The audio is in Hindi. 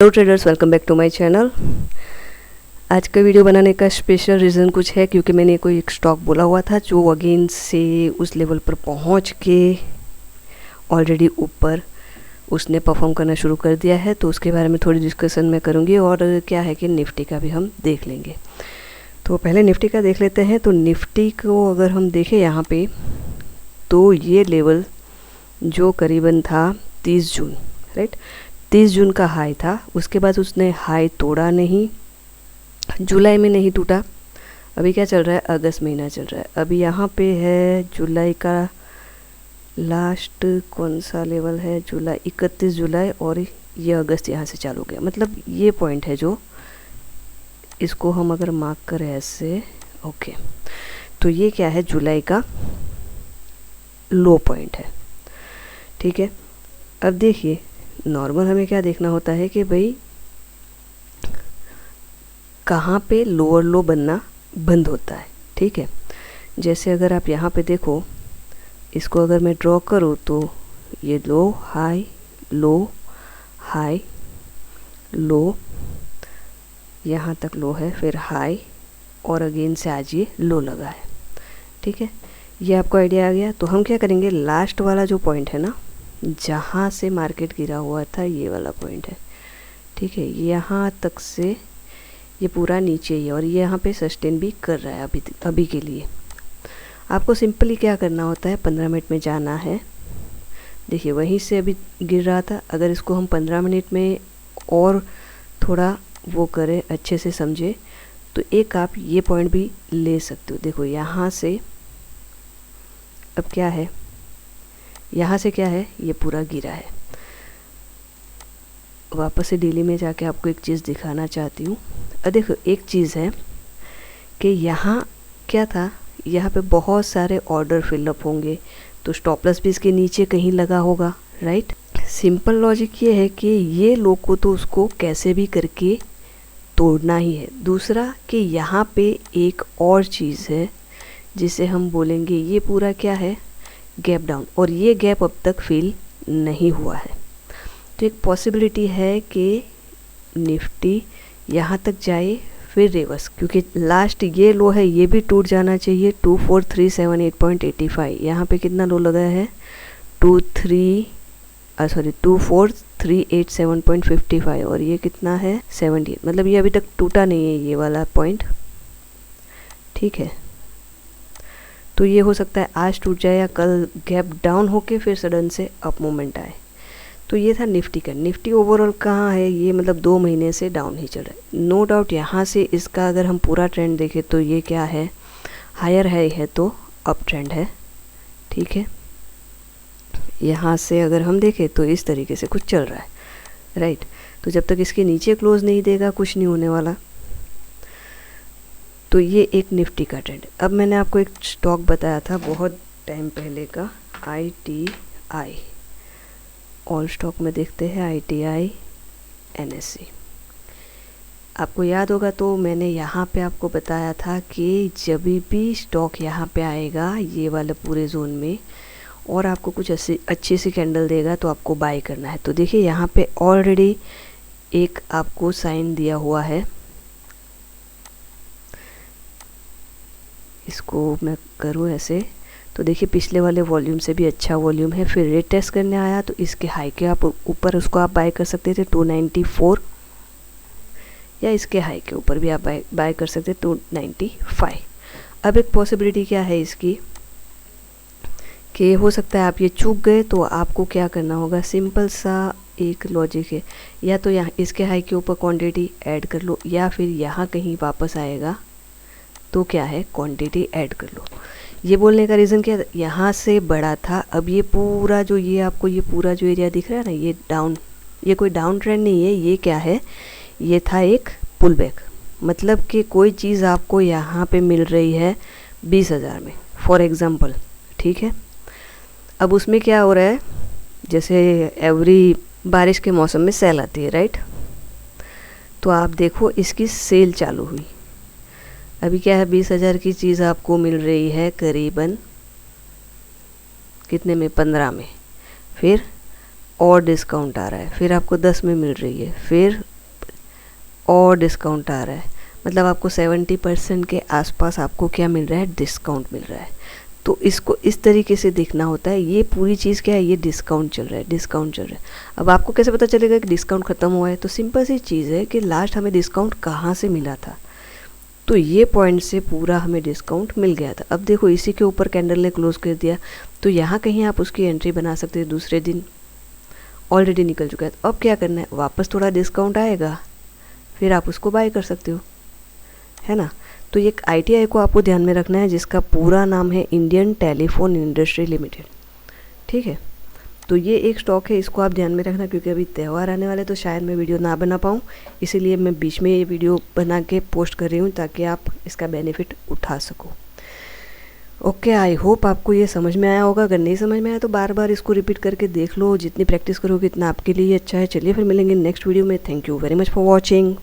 Hello traders, welcome back to my channel. आज का वीडियो बनाने का स्पेशल रीज़न कुछ है क्योंकि मैंने कोई एक स्टॉक बोला हुआ था जो अगेन से उस लेवल पर पहुंच के ऑलरेडी ऊपर उसने परफॉर्म करना शुरू कर दिया है, तो उसके बारे में थोड़ी डिस्कशन मैं करूंगी और क्या है कि निफ्टी का भी हम देख लेंगे। तो पहले निफ्टी का देख लेते हैं। तो निफ्टी को अगर हम देखें यहाँ पे, तो ये लेवल जो करीबन था 30 जून, राइट, 30 जून का हाई था। उसके बाद उसने हाई तोड़ा नहीं, जुलाई में नहीं टूटा। अभी क्या चल रहा है, अगस्त महीना चल रहा है। अभी यहाँ पे है जुलाई का लास्ट कौन सा लेवल है, जुलाई 31 जुलाई, और ये अगस्त यहाँ से चालू हो गया। मतलब ये पॉइंट है जो इसको हम अगर मार्क करें ऐसे, ओके, तो ये क्या है, जुलाई का लो पॉइंट है। ठीक है, अब देखिए नॉर्मल हमें क्या देखना होता है कि भाई कहाँ पे लोअर लो बनना बंद होता है। ठीक है, जैसे अगर आप यहाँ पे देखो, इसको अगर मैं ड्रॉ करूँ तो ये लो हाई लो हाई लो, यहाँ तक लो है, फिर हाई, और अगेन से आज ये लो लगा है। ठीक है, ये आपको आइडिया आ गया। तो हम क्या करेंगे, लास्ट वाला जो पॉइंट है ना, जहाँ से मार्केट गिरा हुआ था, ये वाला पॉइंट है, ठीक है, यहाँ तक से ये पूरा नीचे ही है और ये यहाँ पे सस्टेन भी कर रहा है अभी के लिए। आपको सिंपली क्या करना होता है, 15 मिनट में जाना है। देखिए वहीं से अभी गिर रहा था, अगर इसको हम 15 मिनट में और थोड़ा वो करें, अच्छे से समझे, तो एक आप ये पॉइंट भी ले सकते हो। देखो यहाँ से अब क्या है, यहाँ से क्या है, ये पूरा गिरा है। वापस से डेली में जाके आपको एक चीज़ दिखाना चाहती हूँ। देखो एक चीज़ है कि यहाँ क्या था, यहाँ पे बहुत सारे ऑर्डर फिलअप होंगे, तो स्टॉप लॉस भी इसके नीचे कहीं लगा होगा, राइट। सिंपल लॉजिक ये है कि ये लोग को तो उसको कैसे भी करके तोड़ना ही है। दूसरा कि यहाँ पे एक और चीज़ है जिसे हम बोलेंगे, ये पूरा क्या है, गैप डाउन, और ये गैप अब तक फिल नहीं हुआ है। तो एक पॉसिबिलिटी है कि निफ्टी यहाँ तक जाए फिर रिवर्स, क्योंकि लास्ट ये लो है, ये भी टूट जाना चाहिए 24,378.85। यहाँ पे कितना लो लगा है, 24,387.55, और ये कितना है 78, मतलब ये अभी तक टूटा नहीं है ये वाला पॉइंट। ठीक है, तो ये हो सकता है आज टूट जाए या कल गैप डाउन होके फिर सडन से अप मूवमेंट आए। तो ये था निफ्टी का। निफ्टी ओवरऑल कहाँ है, ये मतलब 2 महीने से डाउन ही चल रहा है, नो डाउट। यहाँ से इसका अगर हम पूरा ट्रेंड देखें तो ये क्या है, हायर है तो अप ट्रेंड है। ठीक है, यहाँ से अगर हम देखें तो इस तरीके से कुछ चल रहा है, राइट। तो जब तक इसके नीचे क्लोज नहीं देगा कुछ नहीं होने वाला। तो ये एक निफ्टी का ट्रेंड। अब मैंने आपको एक स्टॉक बताया था बहुत टाइम पहले का, ITI, ऑल स्टॉक में देखते हैं, ITI NSE। आपको याद होगा तो मैंने यहाँ पे आपको बताया था कि जब भी स्टॉक यहाँ पे आएगा ये वाले पूरे जोन में और आपको कुछ अच्छी सी कैंडल देगा तो आपको बाय करना है। तो देखिए यहाँ पे ऑलरेडी एक आपको साइन दिया हुआ है, इसको मैं करूँ ऐसे, तो देखिए पिछले वाले वॉल्यूम से भी अच्छा वॉल्यूम है। फिर रेट टेस्ट करने आया तो इसके हाई के आप ऊपर उसको आप बाय कर सकते थे 294, या इसके हाई के ऊपर भी आप बाय कर सकते 295। अब एक पॉसिबिलिटी क्या है इसकी कि हो सकता है आप ये चूक गए, तो आपको क्या करना होगा, सिंपल सा एक लॉजिक है, या तो यहाँ इसके हाई के ऊपर क्वांटिटी ऐड कर लो, या फिर यहाँ कहीं वापस आएगा तो क्या है, क्वांटिटी ऐड कर लो। ये बोलने का रीज़न क्या, यहाँ से बड़ा था, अब ये पूरा जो ये आपको ये पूरा जो एरिया दिख रहा है ना, ये डाउन, ये कोई डाउन ट्रेंड नहीं है, ये क्या है, ये था एक पुल बैक। मतलब कि कोई चीज़ आपको यहाँ पे मिल रही है 20,000 में फॉर एग्ज़ाम्पल, ठीक है। अब उसमें क्या हो रहा है, जैसे एवरी बारिश के मौसम में सेल आती है, राइट। तो आप देखो इसकी सेल चालू हुई, अभी क्या है, 20,000 की चीज़ आपको मिल रही है करीबन कितने में, 15 में, फिर और डिस्काउंट आ रहा है, फिर आपको 10 में मिल रही है, फिर और डिस्काउंट आ रहा है, मतलब आपको 70% के आसपास आपको क्या मिल रहा है, डिस्काउंट मिल रहा है। तो इसको इस तरीके से देखना होता है। ये पूरी चीज़ क्या है, ये डिस्काउंट चल रहा है, डिस्काउंट चल रहा है। अब आपको कैसे पता चलेगा कि डिस्काउंट ख़त्म हुआ है? तो सिंपल सी चीज़ है कि लास्ट हमें डिस्काउंट कहाँ से मिला था, तो ये पॉइंट से पूरा हमें डिस्काउंट मिल गया था। अब देखो इसी के ऊपर कैंडल ने क्लोज कर दिया, तो यहाँ कहीं आप उसकी एंट्री बना सकते हैं। दूसरे दिन ऑलरेडी निकल चुका है, तो अब क्या करना है, वापस थोड़ा डिस्काउंट आएगा, फिर आप उसको बाय कर सकते हो, है ना। तो ये ITI को आपको ध्यान में रखना है, जिसका पूरा नाम है इंडियन टेलीफोन इंडस्ट्री लिमिटेड, ठीक है। तो ये एक स्टॉक है, इसको आप ध्यान में रखना, क्योंकि अभी त्यौहार आने वाले तो शायद मैं वीडियो ना बना पाऊँ, इसीलिए मैं बीच में ये वीडियो बना के पोस्ट कर रही हूँ ताकि आप इसका बेनिफिट उठा सको। ओके, आई होप आपको ये समझ में आया होगा। अगर नहीं समझ में आया तो बार बार इसको रिपीट करके देख लो, जितनी प्रैक्टिस करोगे इतना आपके लिए अच्छा है। चलिए फिर मिलेंगे नेक्स्ट वीडियो में। Thank you very much for watching.